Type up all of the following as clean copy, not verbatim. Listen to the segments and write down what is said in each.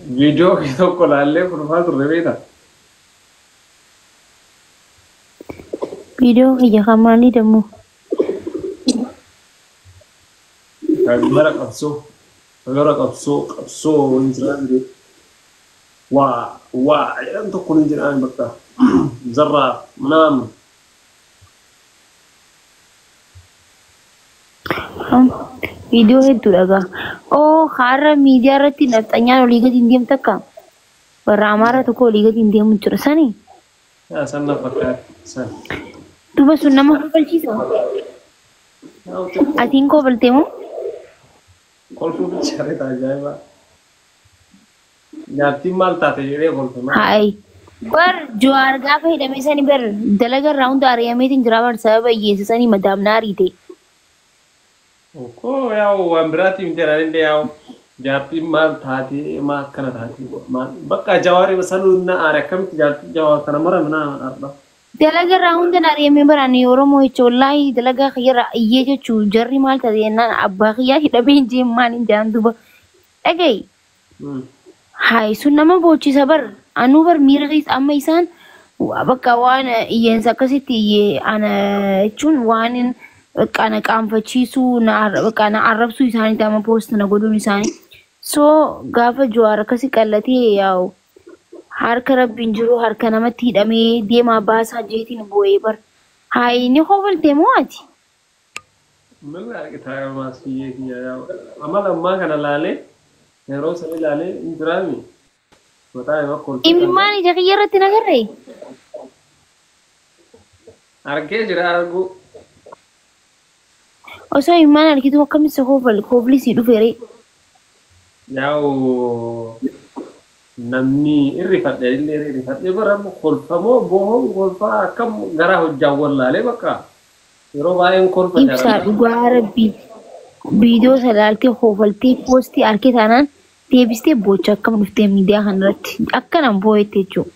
Video kita kolallee kurfaa turre beektaa? Video kiyya kan maalii dammoo? Kan bara qabsoo hin jiraan de. Waa jedhan tokko hin jiraan bakka zarraa naam. Video hedduu dhagaa. Oh, har'a miidiyaa irratti nafxanyaan olii gadi hin deemtu akka warra Amaaraa tokko olii gadi hin deemu jira sanii. Yaa san na fakkaata san. Duba sun nama kofalchiisa. Atiin kofaltee moo? Kolfuu bichaaree ajaa'ibaa. Nyaattiin maal taate jedhee kolfama. Hayi. Bar Jawaar gaafa hidhamee sanii bar dalaga irraa hunda ari'ameetiin jira bar sababa hiyyeessisanii madaamna ariite. Koo yaa'u waan biraatiif jedhan illee yaa'u jaartiin maal taate maa akkana taate bakka Jawaarii sanuu na aare akkamitti jaartiin Jawaar kana mara minaa arba. Dalaga irraa hunda ari'amee barani Oromoo jecha wallaahi dalagaa kiyyarraa iyyee jechuu jarri maal taate jennaan abbaa kiyyaa hidhamee hin jeen maal hin jaan duba. Dhagayi. Hayi sun nama boochisa bar anuu bar miira keessa amma isaan bakka waan iyyeensa akkasitti iyyee ana jechuun waan kana qaanfachiisuu na arrabsuu isaanii tama poost na godhuun isaanii. So gaafa Jawaar akkasi qallatee yaa'u harka rabbiin jiru harka namatti hidhamee deemaa baasaa jeetiin bu'ee bar. Hayi ni kofaltee moo ati? Mala argitaa maas kiyyee kiyya yaa'u amala ammaa kana laalee yeroo sana ilaalee hin jiraami. Mataa ima kolfee. Imimmaan ija kiyya irratti nagarree? Argee jira argu. Osoo imimmaan argitu akkamitti koflisii dhufeere? Yaa'u namni irrifadhe illee irrifadhe bara kolfamoo bohoo kolfaa akkam garaa hojjaan wallaalee bakka yeroo baay'een kolfa jara. Ibsaa dhugaa rabbii viidiyoo salaaltee kofaltee poostii harkee taanaan deebistee boocha akkam dhuftee miidiyaa kanarratti akkanaan boo'etti jechuudha.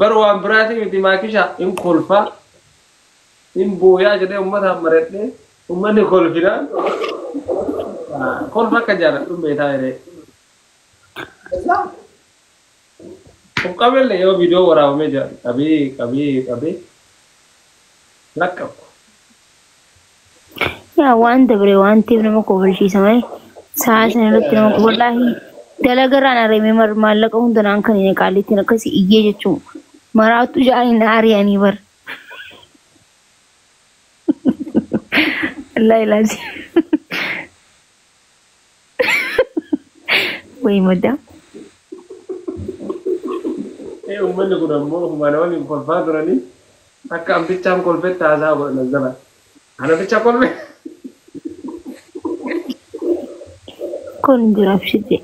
Bar waan biraatii miti maakisha in kolfaa in booyaa jedhee uummataan maradhee uummanni kolfinaan kolfa akka jaalladhu beekaa jedhee. Qabelle yoo viidiyoo waraabamee jira qabee laqqabu. Yaa waan dabre waan ta'eef nama kofalchiisa malee sa'a sana irratti nama wallaahi dalagarraan areemee maallaqa hundanaan kan hin qaalittiin akkasii iyyee jechuun maraattu jaanii na ari'anii bar. Allah ilaaji. Wayii madda. Uummanni kun ammoo humana waliin kolfaa turanii akka ambichaan kolfetti haasaa godhan jala. Ana bicha kolfe. Kun jiraaf shite.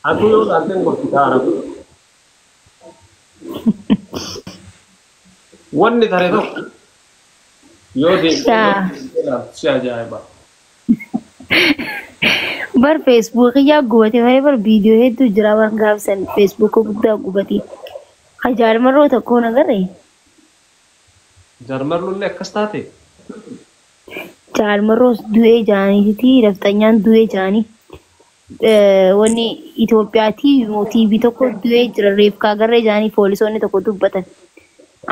Aku yoo laalteen kolfitaa arabu. Wanni tare tokko yoo deemee si ajaa'iba. Bar Facebook yaa gubate malee bar viidiyoo hedduu jira bar gaafsan Facebook guddaa gubate. Hajaarmarroo tokko nagarree. Jaarmarlullee akkas taate. Jaarmarroos du'ee jaaniiti nafxanyaan du'ee jaanii. Wanni Itoophiyaati TV tokko du'ee jira reefkaa garree jaanii poolisoonni tokko dubbatan.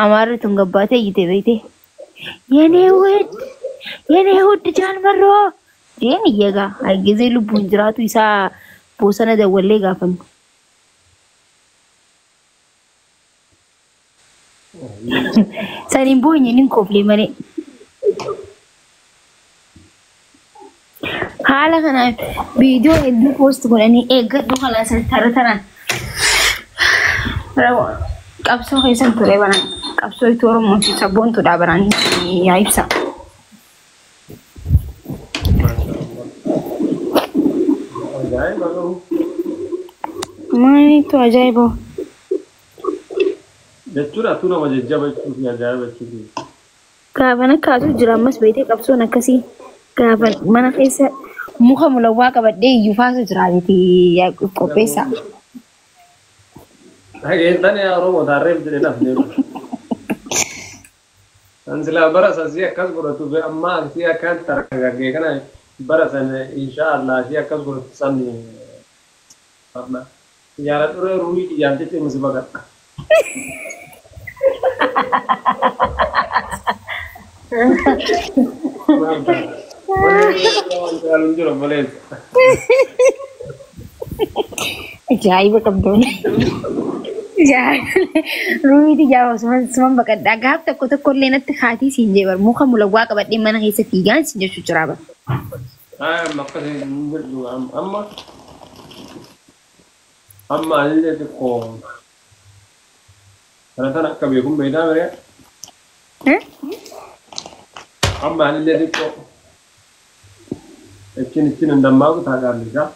Amaarri tun gabbaatee iyyite beekte. Yenee wudd jaarmarroo. Jeen iyyagaa haygizee lubbuun jiraatu isaa bosona dawwallee gaafannu. Saniin boonye nin koflee malee. Haala kanaan viidiyoo hedduu poost godhanii eeggadhu kanaan sarara tanaan. Qabsoo keessan ture baran qabsoo itti Oromoo fi sabboontuudha baranii yaa ibsa. Maalitu ajaa'iba. Jechuudha tu nama jajjabeessuu fi ajaa'ibachiisu. Gaafan akkaatu jira ammas beekee qabsoon akkasii gaafan mana keessa muka mulawwaa qabadhee iyyuu faasa jiraatee qopheessa. Dhageessanii Oromoo taarreef jedhee laf deemu. أنزل برا سازيا كسبرة تبي أما سيا كان تركها كنا برا سنة إن شاء الله سيا كسبرة تصني أما يا رب روي يانتي تمسي بقى Ajaa'iba qabdoon. Ruumiiti jaaba suman baqadhaa gaaf tokko illee natti kaatii siin jee bar muka mulawwaa qabadhee mana keessa fiigaan siin jechuu jira bar. ما قصدي أما اللي تقوم أنا كم يكون بينا مريا أما اللي تقوم إتشين ندمّاغ تاجر ليجا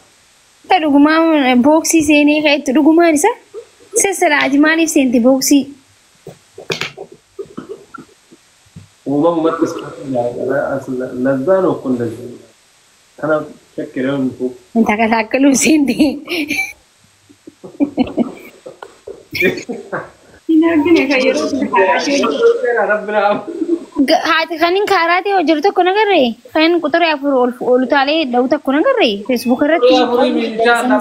Dhugumaan booksii seenee ka'etti dhugumaan isa sassalaati maaliif seenti booksii? وما ممثل أصل لزان وكل لزان أنا فكر يوم فوق Inta kalakkaluu seenti. ربنا Haati kanin kaaraatee hojjetu tokko nagarree kan quxuree afur ol taalee dha'u tokko nagarree feesbuuk irratti. قطري من جانا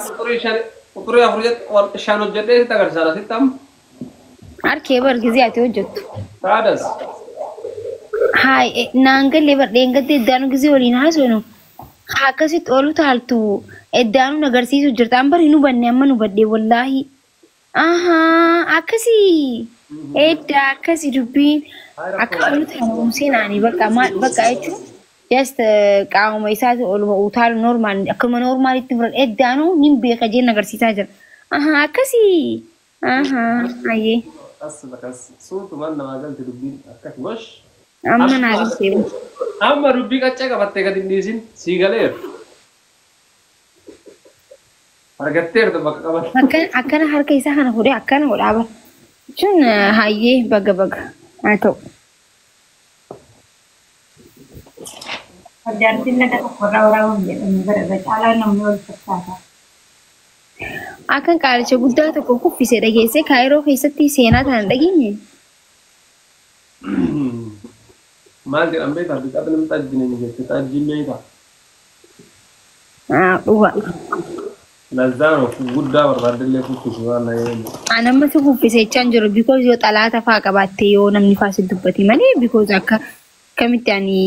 قطري أفرجت والشانو جدي تقدر سالة تام Harkee bar gizee ati hojjettu. كادس Haay naangallee bar dheengattee iddaanu gizee waliin haasofnu akkasitti oolu taaltu iddaanu agarsiisu jirta an bari nu banne amma nu baddee wallaahi. Akkasii edda akkasii dubbiin akka oolu taalu seenaanii bakka jechuun just qaamuma isaati oluma utaalu normaal akkuma normaalitti furan eddaanu nin beeka jeen agarsiisaa jira. Akkasii. Ayyee. بس صوت ما أنا ما قلت ربي أكاك وش Amma naa galtee. أما ربي كتشا كبتة كدين ديسين سيغالير أرجعتير تبقى كبتة Akkana harka isaa kana fuudhee akkana godhaa bara. Jechuun hayyee baga haa ta'u. Jaartiin laga tokkorraa waraabuun jedhamu bara caalaa namni wal fakkaata. Akkan qaalicha guddaa tokko kuffisee dhageessee kaayiroo keessatti seenaa tana dhageenye. ما أدري أم بيتها بتقابل متأجلين جت تأجل بيتها Dhuga. لزانو في جودة ورد اللي في كشوان يعني Anamma si kuffisee jechaan jiru because yoo xalaata fa'aa qabaatte yoo namni faasi dubbate malee because akka kamitti ani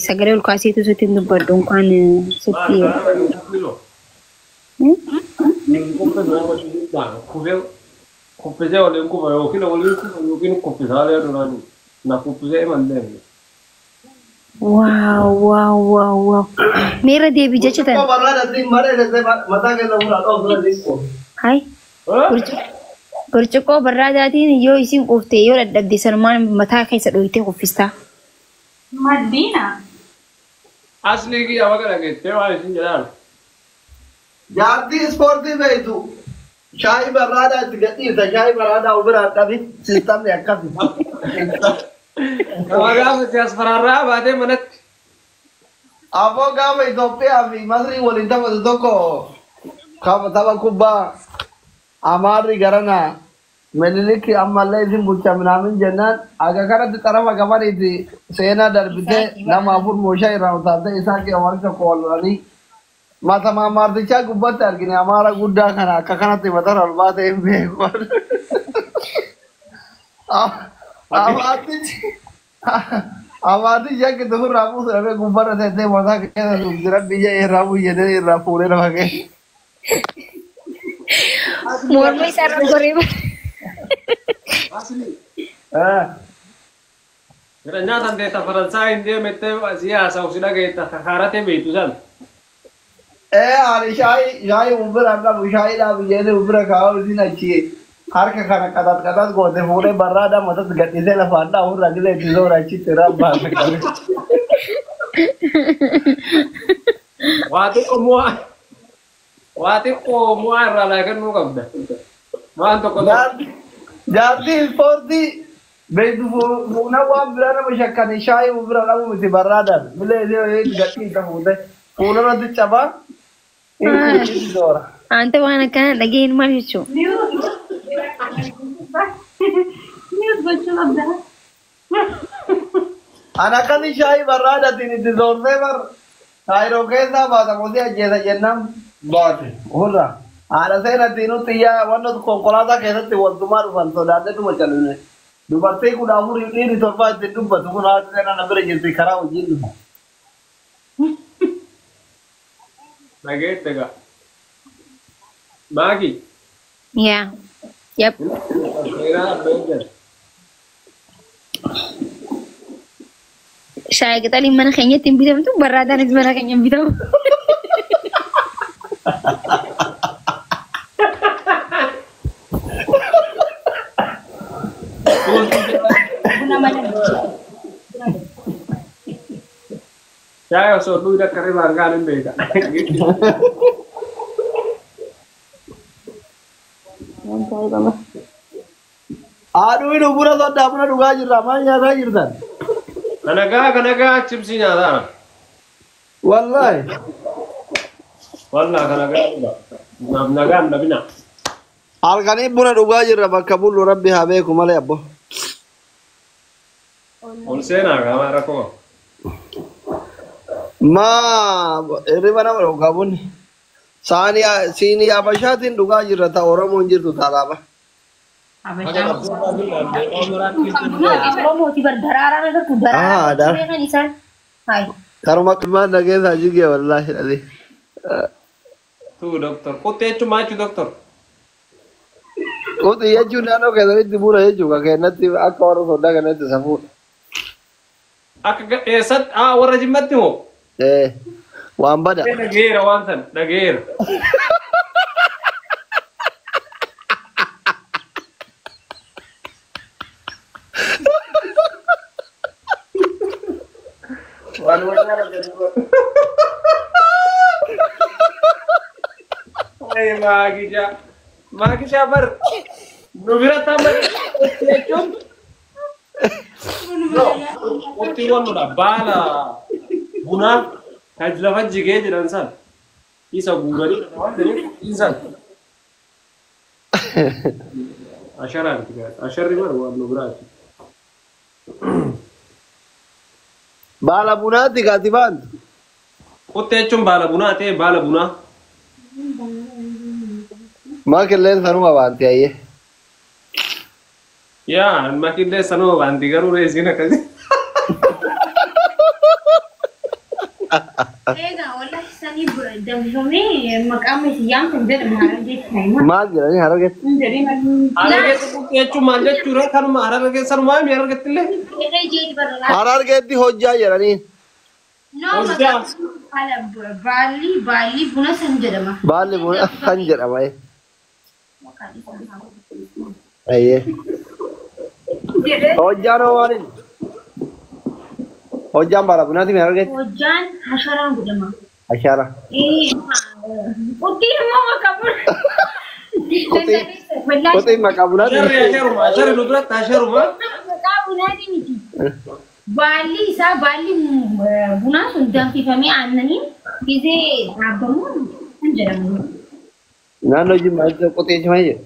sagalee ol kaaseetu sitti hin dubbadhu kan sitti. Kuffisee waliin kufa yookiin waliin kufa yookiin kuffisaalee duraan na kuffisee malee. Wow. Meera deebii jecha tan. Hai. Burcuqqoo barraadaatiin yoo isin quuftee yoo dadhabde sanumaan mataa keessa dhohitee kuffistaa. Maddiina. Asli ki apa kana geesse waan isin jedhaan. Jaartii ispoortii beektu shaayii barraadhaa itti gadhiisa shaayii barraadhaa ofirraa dhabi sistamni akkasi. Nama gaafa si as faraarraa baatee manatti. Ammoo gaafa Itoophiyaa fi Masrii waliin taphatu tokko tapha kubbaa Amaarri garana Minilik ammallee isin bulcha minaamin jennaan aga kanatti xarafa qabaniiti seenaa darbitee nama afur mooshaa irraa utaatee isaa kee warri tokko wal lolanii matamaa maartichaa gubbatti argine Amaara guddaa kana akka kanatti matarra ol baatee hin beeku. Amaarri jakki tufurraa buusu dhabee gubbarra teessee mataa keessa jira biyya irraa buyyatee irraa fuudhee lafa keessa. Morma isaarra goree bara. Asli. Gara nyaatan teessa Faransaa hin deemette siyaasa ofsi dhageetta kakaaratee beektu san. Ani shaayii umbira qabu shaayiidhaa biyyeelee umbira kaa'u isin achi harka kana qaxat goote fuudhee barraadhaa matatti gadhiisee lafaan dhaa'u irraa gilee itti zoora achitti rabbaasa qabe. Waa xiqqoo mu'aa irraa laa kennuu qabda. Waan tokko tokko. Jaartii ispoortii beektu fuuna waan biraa nama shakkani shaayii umbira qabu miti barraadhaan bilee isee gadhiisa fuudhee fuularratti cabaa itti zoora. Anta waan akkana dhageen maal jechuun? News gochuu qabda. Ana kan shaayii barraadatiin itti zoortee bar taayiroo keessaa baata mosii ajjeesa jennaan baate hurra haadha seenatiin nuti yaa wanna konkolaataa keessatti waltumaa dhufan sodaadheetuma calline dubartii 14 dhiirri 7 ittiin dubbatu kun haati seenaa na bira jirti karaa hojiin dhufa. Dhageette gaa. Baagi. Yeah. Yep. Saya kita lima nak kayaknya tim bitam tu berada di mana kayaknya bitam. Saya suatu udah keren warga nih beda. Aduh ini pura soda pura duga jirra mana nyata jirtan. Kanaga chipsi nyata. Wallahi. Wallah kanaga naga anda bina. Alkani pura duga jirra bakka bulu rabbi habe kumale abbo. Olsena kamera ko. Ma ini mana baru kabun. Sini abashatin duga jirra ta Oromo jirtu talaba. Oromo tiba darah ada tu darah. Ada. Kan Isan. Hai. Karma kemana lagi saja dia wallahi tadi. Tu dokter. Kote cuma itu dokter. Kote ya cuma no kada itu pura ya juga kayak nanti aku orang soda kan nanti sapu. Ak esat warna jimat tu. Wamba dah. Nagir awansan, nagir. Waduh, mana jadi? Magi sabar. Nubira tambah. No, waktu itu udah bala. Buna, kajilah haji ke jalan san. Isa gura ni, dari insan. Asharan juga, ashar ni baru warna berat. Bala buna tiga tiban. Kote cum bala buna, te bala buna. Makin lain sarung awanti aye. Ya, makin lain sarung awanti karu resi nak kasi. Ega, wallahi sani damjome makam yang sendiri maharage thaima. Mas jalan harus get. Harage tu kote cum aja curah kan harage sarung mana biar ketile. Ega jadi berlalu. Harus get di hojja jalan ni. No, makam Bali buna sanjara mah. Bali buna sanjara mah. Aye. Hojja no wali. Hojja bala buna ti harus get. Hujan hasyara gudama. Asyara. Putih mau kabur. Kote makabuna ti. Ashar nubra, ashar rumah. Makabuna ti miti. Bali buna sudah kami anani kize abamu sanjara mah. Nano jima itu kote jima aja.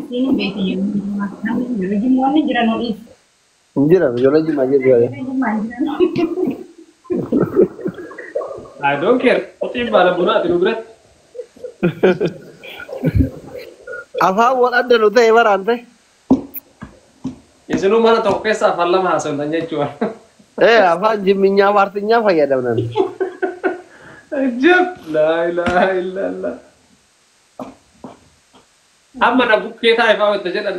Ini beti makam jadi mau ni jalan oli. Jira, jual jima aja dia. I don't care. Kote bala buna tu nubra. Apa buat anda nuta ebar ante? Isenu mana toke sa falla mahasal tanya cuan. Apa jiminya artinya apa ya dalam nanti? Ajab, la ilaha illallah. Amma na bukke thai fa wata jalan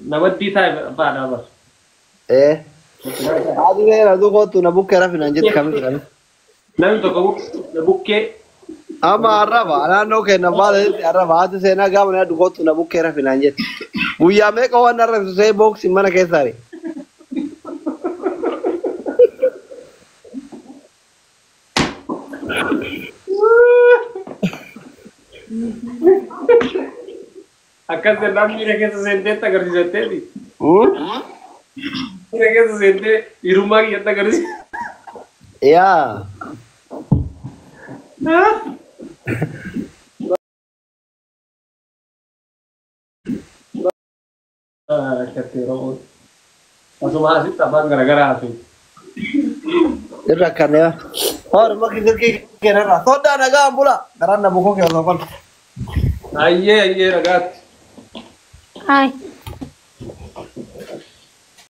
na waddi thai ba da ba. Adu ne na duko tu na bukke rafi nanjit kami kan. Nan to ko na bukke. Ama araba ana no ke na bale araba adu se na gam na duko tu na bukke rafi nanjit. Buya me ko na ra se box mana ke sare. Akan se nam mire que se sente ta gardi jate di. Mire que se sente iruma ki ta gardi. Ya. Ketiro. Asuma asitti afaan garaagaraa haasa'u. Irra kanneen. Hor makki dirqii keenarra. Sooddaa nagaa bula. Garaan na bukoo keessa qol. Ayyee ragaatti. Hai.